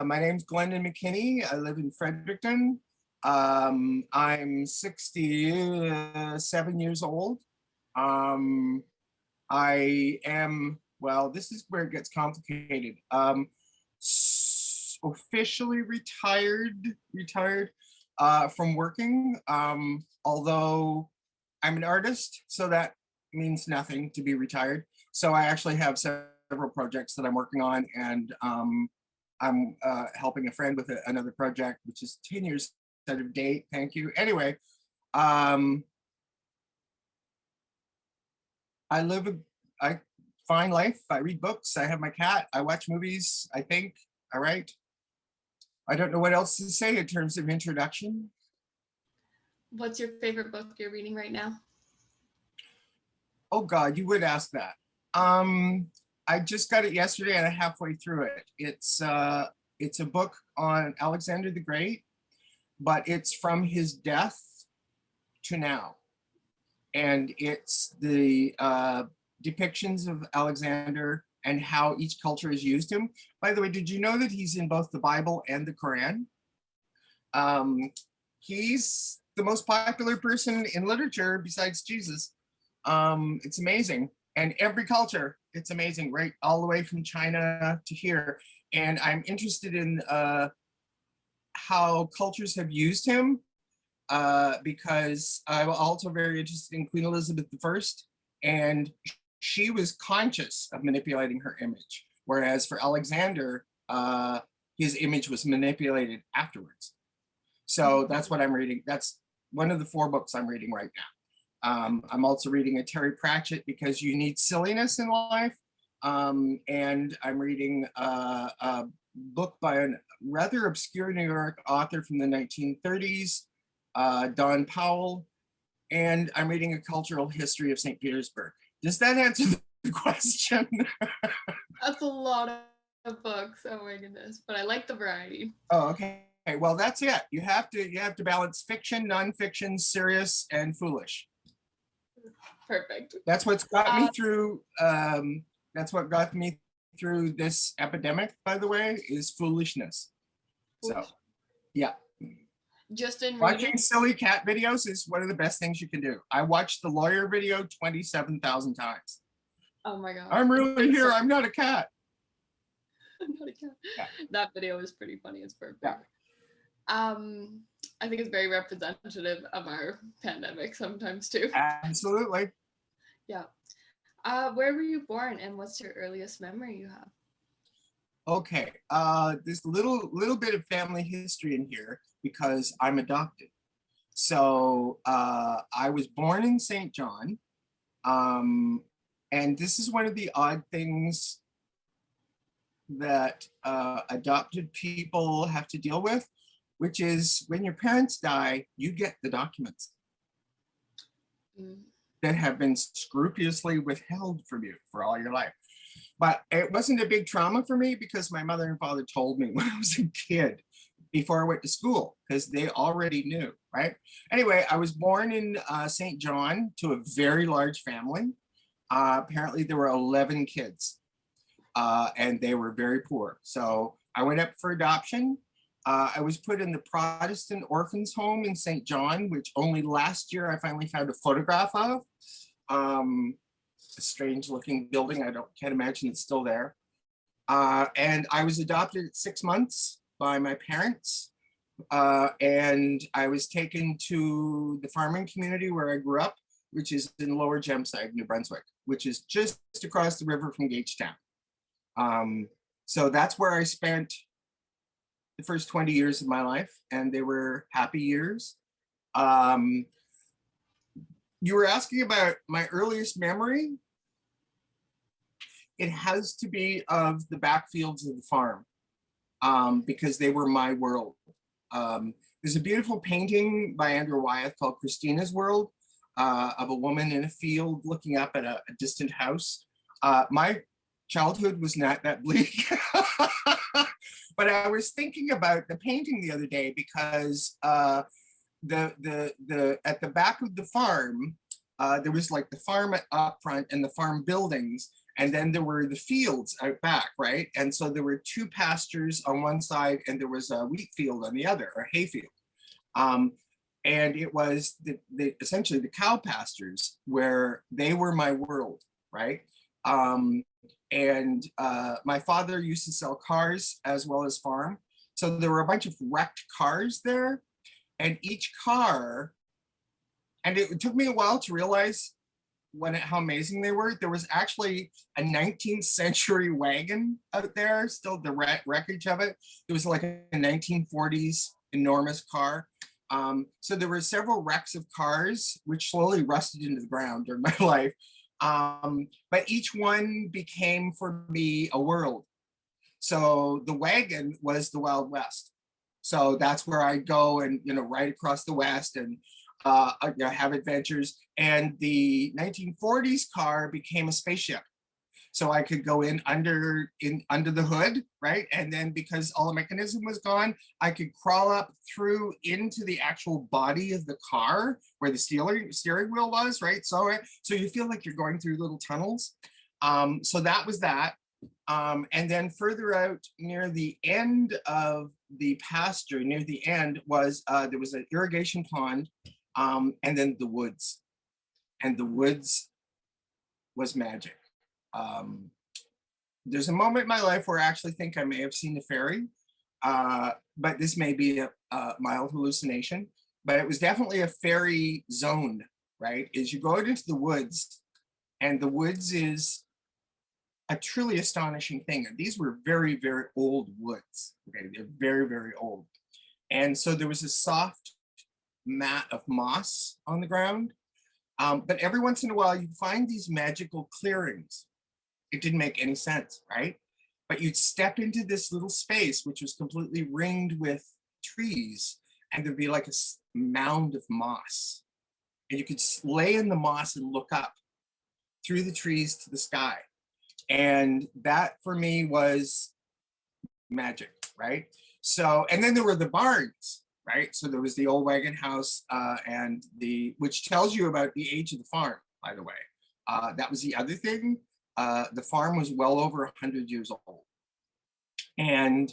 My name's Glendon McKinney. I live in Fredericton. I'm 67 years old. Um, I am, well, this is where it gets complicated. Officially retired from working, although I'm an artist, so that means nothing to be retired. So I actually have several projects that I'm working on, and I'm helping a friend with another project, which is 10 years out of date. Thank you. Anyway, I I fine life. I read books. I have my cat. I watch movies. I think. I write. I don't know what else to say in terms of introduction. What's your favorite book you're reading right now? Oh God, you would ask that. I just got it yesterday and I'm halfway through it. It's a book on Alexander the Great, but it's from his death to now. And it's the depictions of Alexander and how each culture has used him. By the way, did you know that he's in both the Bible and the Quran? He's the most popular person in literature besides Jesus. It's amazing. And every culture, it's amazing, right? All the way from China to here. And I'm interested in how cultures have used him because I'm also very interested in Queen Elizabeth I, and she was conscious of manipulating her image. Whereas for Alexander, his image was manipulated afterwards. So that's what I'm reading. That's one of the 4 books I'm reading right now. I'm also reading a Terry Pratchett because you need silliness in life. And I'm reading a book by a rather obscure New York author from the 1930s, Don Powell. And I'm reading a cultural history of St. Petersburg. Does that answer the question? That's a lot of books. Oh my goodness. But I like the variety. Oh, okay. Well, that's it. You have to balance fiction, nonfiction, serious, and foolish. Perfect. That's what's got me through. That's what got me through this epidemic, by the way, is foolishness. So, yeah. Just in watching silly cat videos is one of the best things you can do. I watched the lawyer video 27,000 times. Oh my God. I'm really here. I'm not a cat. I'm not a cat. Yeah. That video is pretty funny. It's perfect. Yeah. I think it's very representative of our pandemic sometimes too. Absolutely. Yeah. Where were you born and what's your earliest memory you have? Okay. There's a little bit of family history in here because I'm adopted. So I was born in St. John. And this is one of the odd things that adopted people have to deal with, which is when your parents die, you get the documents that have been scrupulously withheld from you for all your life. But it wasn't a big trauma for me because my mother and father told me when I was a kid before I went to school, because they already knew, right? Anyway, I was born in St. John to a very large family. Apparently there were 11 kids and they were very poor. So I went up for adoption. I was put in the Protestant Orphans Home in St. John, which only last year I finally found a photograph of. A strange looking building. I can't imagine it's still there. And I was adopted at 6 months by my parents. And I was taken to the farming community where I grew up, which is in Lower Gemside, New Brunswick, which is just across the river from Gagetown. So that's where I spent the first 20 years of my life, and they were happy years. You were asking about my earliest memory. It has to be of the backfields of the farm because they were my world. There's a beautiful painting by Andrew Wyeth called Christina's World of a woman in a field looking up at a distant house. My childhood was not that bleak. But I was thinking about the painting the other day because at the back of the farm, there was like the farm up front and the farm buildings, And then there were the fields out back, right? And so there were two pastures on one side and there was a wheat field on the other, or hay field. And it was essentially the cow pastures where they were my world, right? And my father used to sell cars as well as farm. So there were a bunch of wrecked cars there, and each car, and it took me a while to realize how amazing they were. There was actually a 19th century wagon out there, still the wreckage of it. It was like a 1940s enormous car. So there were several wrecks of cars which slowly rusted into the ground during my life. But each one became for me a world. So the wagon was the Wild West. So that's where I'd go and, ride across the West and have adventures. And the 1940s car became a spaceship. So I could go under the hood, right? And then because all the mechanism was gone, I could crawl up through into the actual body of the car where the steering wheel was, right? So you feel like you're going through little tunnels. So that was that. And then further out near the end of the pasture, near the end was, there was an irrigation pond, and then the woods. And the woods was magic. There's a moment in my life where I actually think I may have seen the fairy, but this may be a mild hallucination, but it was definitely a fairy zone, right? Is you go out into the woods, and the woods is a truly astonishing thing. And these were very, very old woods, okay? They're very, very old. And so there was a soft mat of moss on the ground, but every once in a while you'd find these magical clearings. It didn't make any sense, right? But you'd step into this little space, which was completely ringed with trees, and there'd be like a mound of moss. And you could lay in the moss and look up through the trees to the sky. And that for me was magic, right? So, and then there were the barns, right? So there was the old wagon house, which tells you about the age of the farm, by the way. That was the other thing. The farm was well over 100 years old. And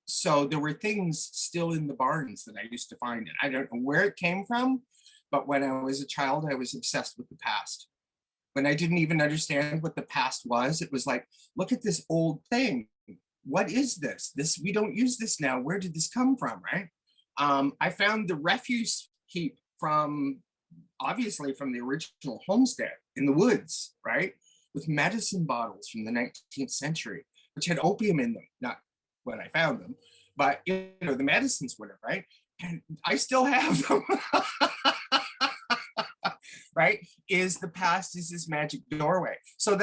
so there were things still in the barns that I used to find. And I don't know where it came from, but when I was a child, I was obsessed with the past. When I didn't even understand what the past was, it was like, look at this old thing. What is this? We don't use this now. Where did this come from, right? I found the refuse heap obviously from the original homestead in the woods, right? With medicine bottles from the 19th century, which had opium in them. Not when I found them, but the medicines would have, right? And I still have them. Right? The past is this magic doorway. So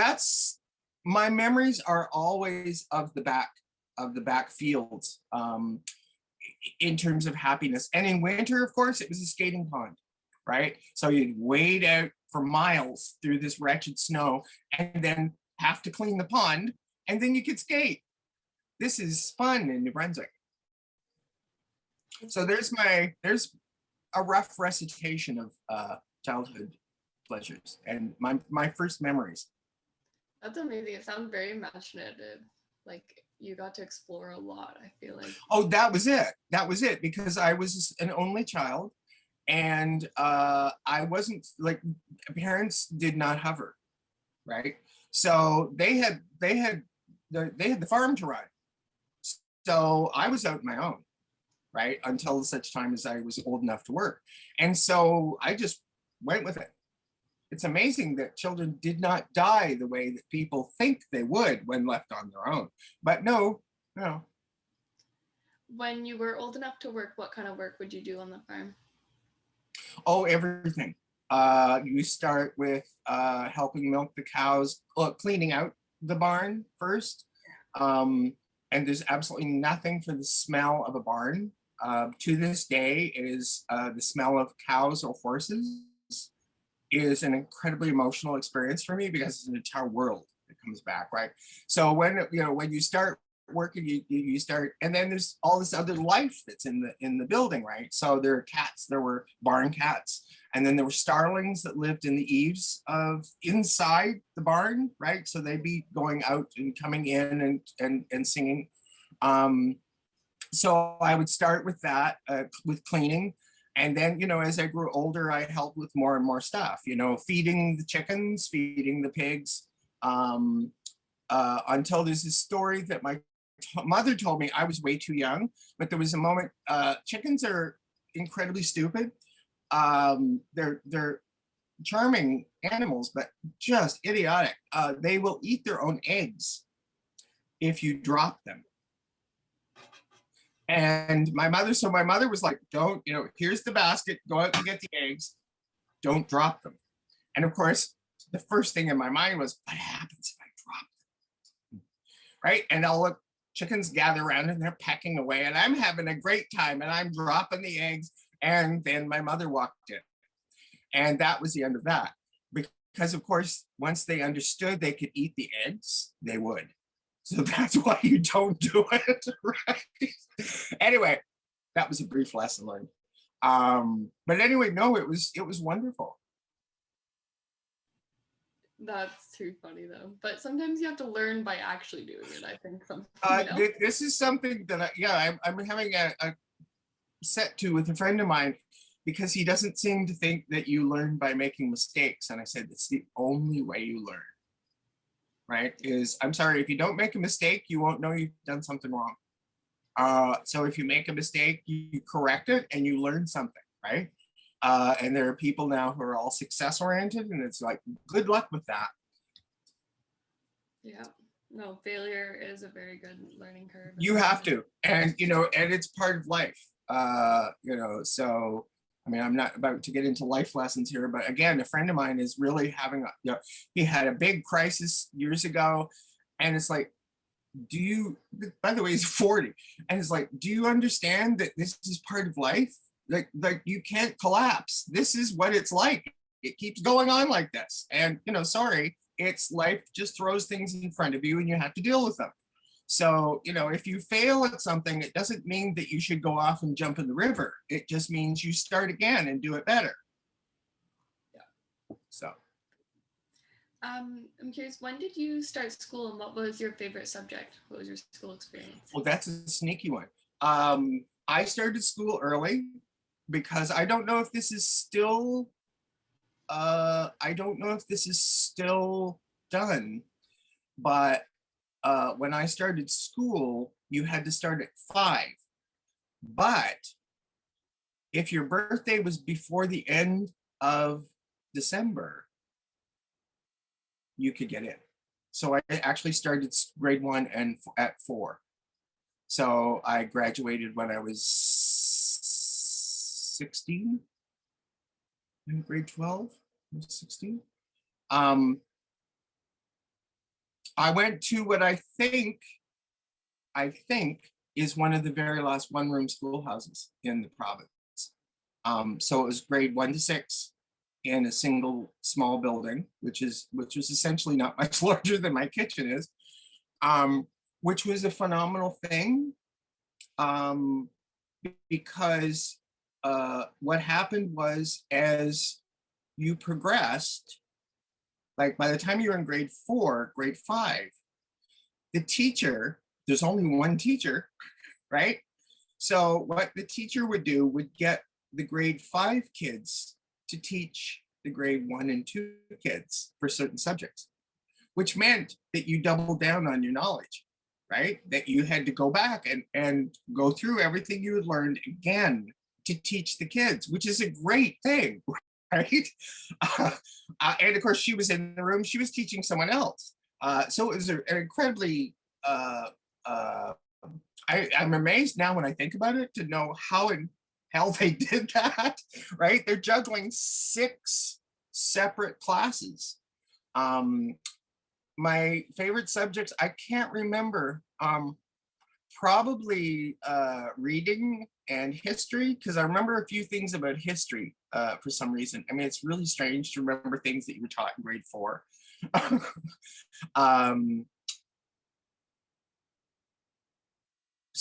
my memories are always of the back fields, in terms of happiness. And in winter, of course, it was a skating pond, right? So you'd wade out for miles through this wretched snow and then have to clean the pond, and then you could skate. This is fun in New Brunswick. So there's a rough recitation of childhood pleasures and my first memories. That's amazing. It sounds very imaginative. Like you got to explore a lot, I feel like. Oh, that was it, because I was an only child, and I wasn't, like, parents did not hover, right? So they had the farm to run. So I was out on my own, right? Until such time as I was old enough to work. And so I just went with it. It's amazing that children did not die the way that people think they would when left on their own. But no. When you were old enough to work, what kind of work would you do on the farm? Oh, everything. You start with helping milk the cows, cleaning out the barn first. And there's absolutely nothing for the smell of a barn. To this day, it is the smell of cows or horses is an incredibly emotional experience for me, because it's an entire world that comes back, right? So when you start working, you start, and then there's all this other life that's in the building, right? So there are cats, there were barn cats, and then there were starlings that lived in the eaves of inside the barn, right? So they'd be going out and coming in and singing. So I would start with that, with cleaning. And then, you know, as I grew older, I helped with more and more stuff, you know, feeding the chickens, feeding the pigs, until there's this story that my mother told me. I was way too young, but there was a moment, chickens are incredibly stupid. They're charming animals, but just idiotic. They will eat their own eggs if you drop them. And my mother was like, don't, you know, here's the basket, go out and get the eggs, don't drop them. And of course, the first thing in my mind was, what happens if I drop them? Right? And all the chickens gather around and they're pecking away, and I'm having a great time, and I'm dropping the eggs. And then my mother walked in. And that was the end of that. Because of course, once they understood they could eat the eggs, they would. So that's why you don't do it, right? Anyway, that was a brief lesson learned. But anyway, no, it was wonderful. That's too funny though. But sometimes you have to learn by actually doing it, I think. This is something that I'm having a set to with a friend of mine, because he doesn't seem to think that you learn by making mistakes. And I said, it's the only way you learn. Right? I'm sorry, if you don't make a mistake, you won't know you've done something wrong. So if you make a mistake, you correct it and you learn something, right? And there are people now who are all success oriented, and it's like, good luck with that. Yeah, no, failure is a very good learning curve. You have to, and you know, and it's part of life. You know, so I mean, I'm not about to get into life lessons here, but again, a friend of mine is really having you know, he had a big crisis years ago, and it's like, by the way, he's 40, and it's like, do you understand that this is part of life? Like you can't collapse. This is what it's like. It keeps going on like this. And, you know, sorry, it's life just throws things in front of you and you have to deal with them. So, you know, if you fail at something, it doesn't mean that you should go off and jump in the river. It just means you start again and do it better. Yeah. So. I'm curious, when did you start school and what was your favorite subject? What was your school experience? Well, that's a sneaky one. I started school early because I don't know if this is still, done, but when I started school, you had to start at 5. But if your birthday was before the end of December, you could get in. So I actually started grade 1 and at 4. So I graduated when I was 16, in grade 12, I was 16. I went to what I think is one of the very last one-room schoolhouses in the province. So it was grade 1 to 6 in a single small building, which was essentially not much larger than my kitchen is, which was a phenomenal thing, because what happened was, as you progressed, like by the time you were in grade 4, grade 5, the teacher, there's only one teacher, right? So what the teacher would do would get the grade 5 kids to teach the grade 1 and 2 kids for certain subjects, which meant that you doubled down on your knowledge, right? That you had to go back and go through everything you had learned again to teach the kids, which is a great thing, right? And of course, she was in the room, she was teaching someone else. So it was an incredibly, I'm amazed now when I think about it to know how in hell they did that, right? They're juggling 6 separate classes. My favorite subjects, I can't remember, probably reading and history, because I remember a few things about history for some reason. I mean, it's really strange to remember things that you were taught in grade 4.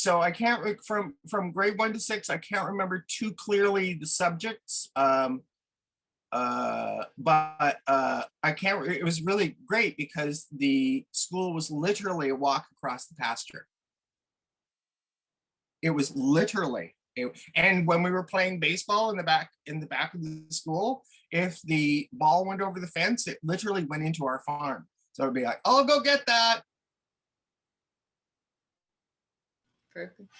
So I can't from grade 1 to 6, I can't remember too clearly the subjects. But I can't, it was really great because the school was literally a walk across the pasture. It was literally, and when we were playing baseball in the back of the school, if the ball went over the fence, it literally went into our farm. So it'd be like, "I'll go get that." Perfect.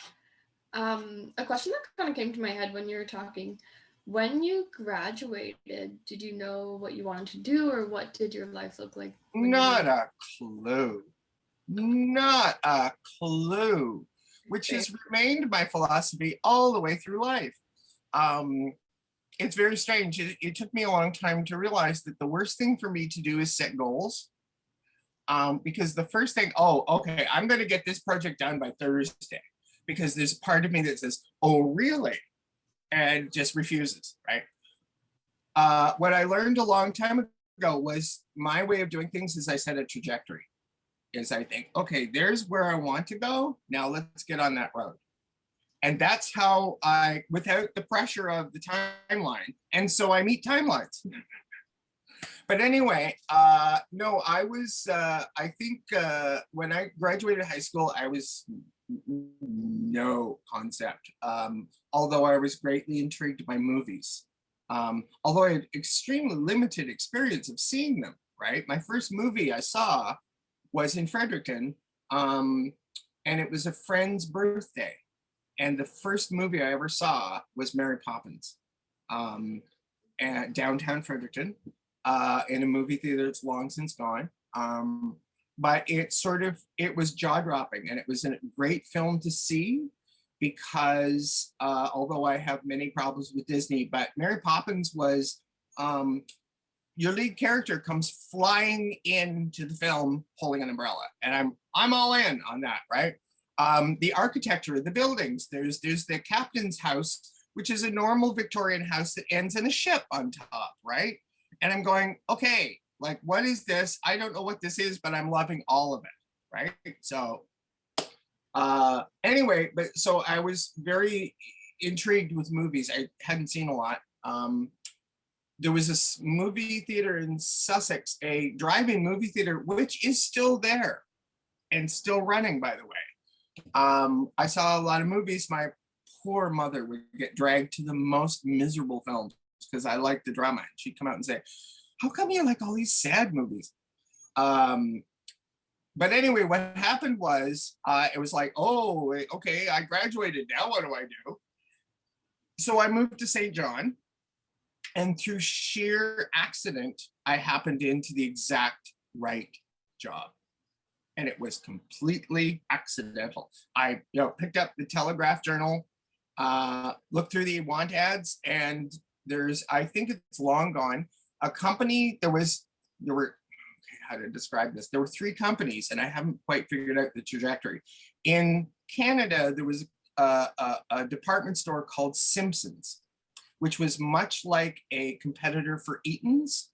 A question that kind of came to my head when you were talking. When you graduated, did you know what you wanted to do, or what did your life look like? Not a clue. Not a clue. Which has remained my philosophy all the way through life. It's very strange. It took me a long time to realize that the worst thing for me to do is set goals. Because the first thing, oh, okay, I'm going to get this project done by Thursday. Because there's part of me that says, oh, really? And just refuses, right? What I learned a long time ago was my way of doing things is I set a trajectory. Is I think, okay, there's where I want to go. Now let's get on that road. And that's how I, without the pressure of the timeline. And so I meet timelines. But anyway, no, I was, I think when I graduated high school, I was no concept. Although I was greatly intrigued by movies. Although I had extremely limited experience of seeing them, right? My first movie I saw was in Fredericton, and it was a friend's birthday. And the first movie I ever saw was Mary Poppins, at downtown Fredericton, in a movie theater that's long since gone. But it was jaw-dropping, and it was a great film to see because although I have many problems with Disney, but Mary Poppins was, your lead character comes flying into the film holding an umbrella, and I'm all in on that, right? The architecture of the buildings, there's the captain's house, which is a normal Victorian house that ends in a ship on top, right? And I'm going, okay, like, what is this? I don't know what this is, but I'm loving all of it, right? So anyway, but so I was very intrigued with movies. I hadn't seen a lot. There was this movie theater in Sussex, a drive-in movie theater, which is still there and still running, by the way. I saw a lot of movies. My poor mother would get dragged to the most miserable films because I liked the drama. And she'd come out and say, how come you like all these sad movies? But anyway, what happened was, it was like, oh, okay, I graduated. Now what do I do? So I moved to St. John. And through sheer accident, I happened into the exact right job. And it was completely accidental. I picked up the Telegraph Journal, looked through the want ads, and there's, I think it's long gone, a company, there were, how to describe this? There were 3 companies, and I haven't quite figured out the trajectory. In Canada, there was a department store called Simpsons, which was much like a competitor for Eaton's.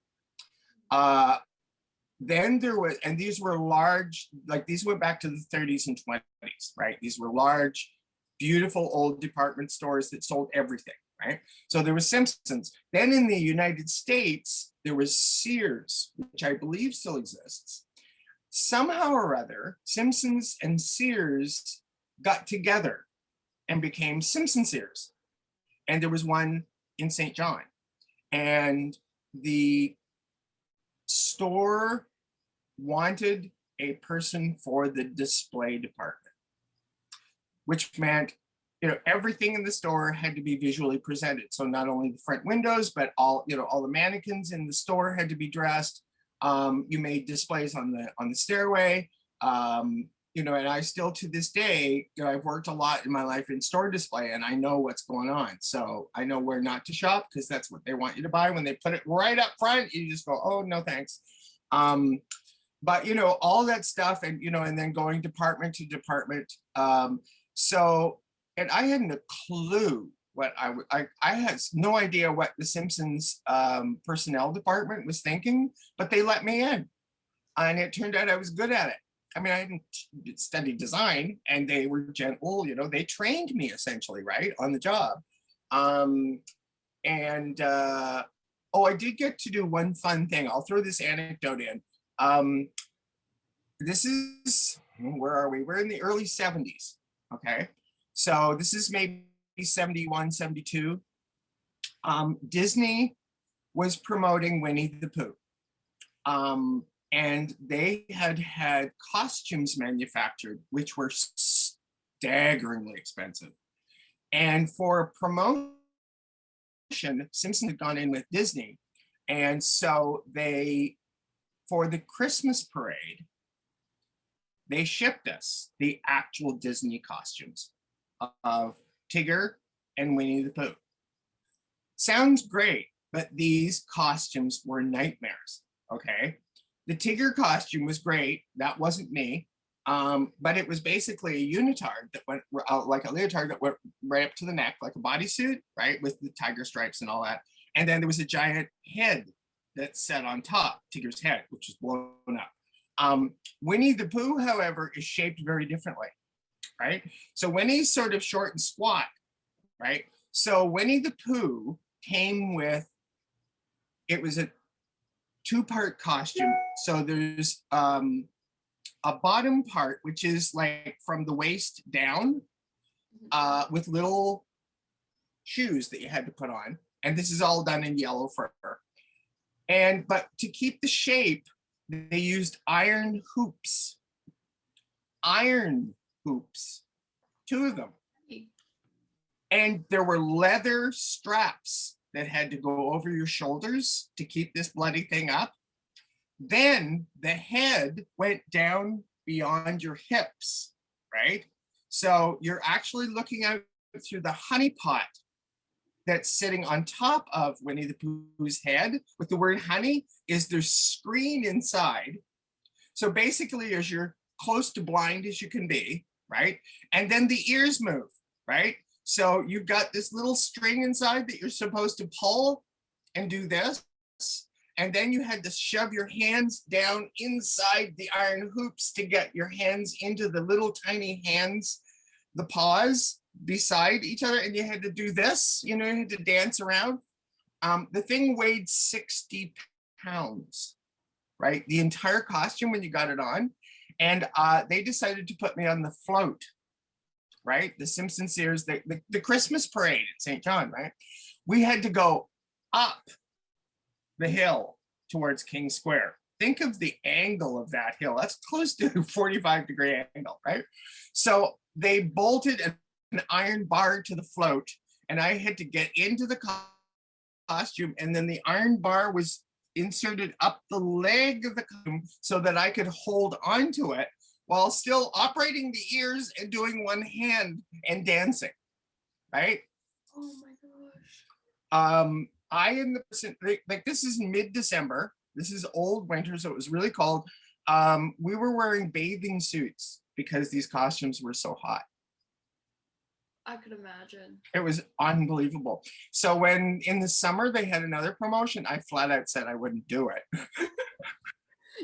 Then there was, and these were large, like these went back to the 30s and 20s, right? These were large, beautiful old department stores that sold everything, right? So there was Simpsons. Then in the United States, there was Sears, which I believe still exists. Somehow or other, Simpsons and Sears got together and became Simpson Sears. And there was one in St. John. And the store wanted a person for the display department, which meant, everything in the store had to be visually presented. So not only the front windows, but all the mannequins in the store had to be dressed. You made displays on the stairway. And I still, to this day, I've worked a lot in my life in store display, and I know what's going on. So I know where not to shop, because that's what they want you to buy. When they put it right up front, you just go, oh, no, thanks. But, all that stuff, and, and then going department to department. And I hadn't a clue what I had no idea what the Simpsons personnel department was thinking, but they let me in. And it turned out I was good at it. I mean, I hadn't studied design, and they were gentle, they trained me essentially, right, on the job. And oh, I did get to do one fun thing. I'll throw this anecdote in. This is, where are we? We're in the early 70s. Okay. So this is maybe 71, 72. Disney was promoting Winnie the Pooh. And they had costumes manufactured, which were staggeringly expensive. And for promotion, Simpsons had gone in with Disney. And so for the Christmas parade, they shipped us the actual Disney costumes of Tigger and Winnie the Pooh. Sounds great, but these costumes were nightmares, okay? The Tigger costume was great. That wasn't me. But it was basically a unitard that went like a leotard that went right up to the neck, like a bodysuit, right, with the tiger stripes and all that. And then there was a giant head that sat on top, Tigger's head, which was blown up. Winnie the Pooh, however, is shaped very differently, right? So Winnie's sort of short and squat, right? So Winnie the Pooh came with, it was a two-part costume. So there's a bottom part, which is like from the waist down, with little shoes that you had to put on. And this is all done in yellow fur. But to keep the shape, they used iron hoops. Iron hoops, 2 of them. And there were leather straps that had to go over your shoulders to keep this bloody thing up. Then the head went down beyond your hips, right? So you're actually looking out through the honey pot that's sitting on top of Winnie the Pooh's head with the word honey. Is their screen inside. So basically, as you're close to blind as you can be, right? And then the ears move, right? So you've got this little string inside that you're supposed to pull and do this. And then you had to shove your hands down inside the iron hoops to get your hands into the little tiny hands, the paws beside each other. And you had to do this, you had to dance around. The thing weighed 60 pounds, right? The entire costume when you got it on. And they decided to put me on the float, right? The Simpsons Sears, the Christmas parade at St. John, right? We had to go up the hill towards King Square. Think of the angle of that hill. That's close to a 45-degree angle, right? So they bolted an iron bar to the float, and I had to get into the costume, and then the iron bar was inserted up the leg of the costume so that I could hold onto it while still operating the ears and doing one hand and dancing, right? Oh my gosh. I am the person, like this is mid-December. This is old winter, so it was really cold. We were wearing bathing suits because these costumes were so hot. I could imagine. It was unbelievable. So when in the summer they had another promotion, I flat out said I wouldn't do it.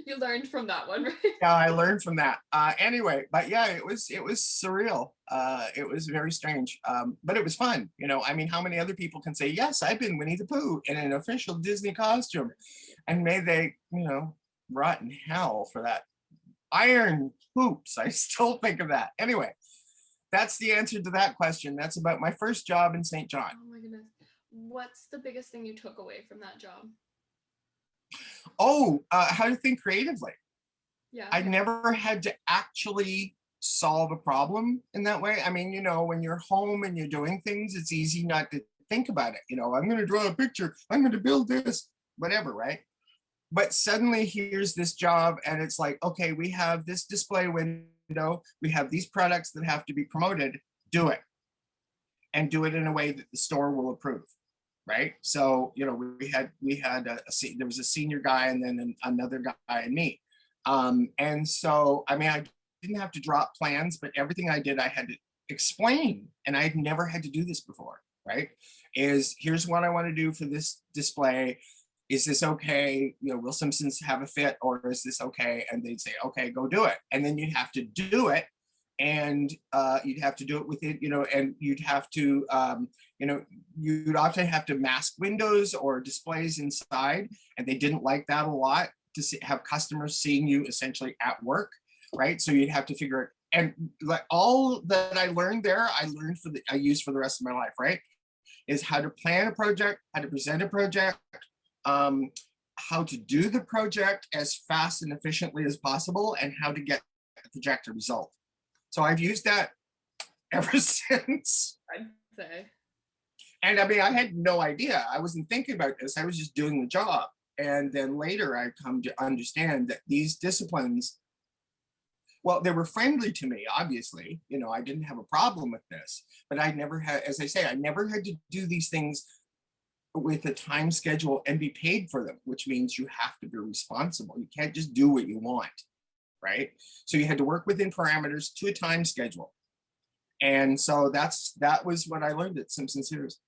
You learned from that one, right? Yeah, I learned from that. Anyway, but yeah, it was surreal. It was very strange, but it was fun. I mean, how many other people can say, yes, I've been Winnie the Pooh in an official Disney costume, and may they, rot in hell for that. Iron hoops. I still think of that. Anyway, that's the answer to that question. That's about my first job in St. John. Oh my goodness. What's the biggest thing you took away from that job? Oh, how to think creatively. Yeah. I never had to actually solve a problem in that way. I mean, when you're home and you're doing things, it's easy not to think about it. I'm going to draw a picture. I'm going to build this, whatever, right? But suddenly here's this job and it's like, okay, we have this display window. We have these products that have to be promoted. Do it. And do it in a way that the store will approve. Right. So, we had there was a senior guy and then another guy and me. And so, I mean, I didn't have to drop plans, but everything I did, I had to explain. And I had never had to do this before. Right. Here's what I want to do for this display. is this okay? Will Simpsons have a fit, or is this okay? And they'd say, okay, go do it. And then you'd have to do it. And you'd have to do it with it, and you'd have to, you'd often have to mask windows or displays inside. And they didn't like that a lot, to have customers seeing you essentially at work, right? So you'd have to figure it. And like all that I learned there, I use for the rest of my life, right? Is how to plan a project, how to present a project, how to do the project as fast and efficiently as possible, and how to get a projected result. So I've used that ever since. I'd say. And I mean, I had no idea. I wasn't thinking about this. I was just doing the job. And then later I come to understand that these disciplines, well, they were friendly to me, obviously. I didn't have a problem with this, but I never had, as I say, I never had to do these things with a time schedule and be paid for them, which means you have to be responsible. You can't just do what you want, right? So you had to work within parameters to a time schedule. And so that was what I learned at Simpsons Sears.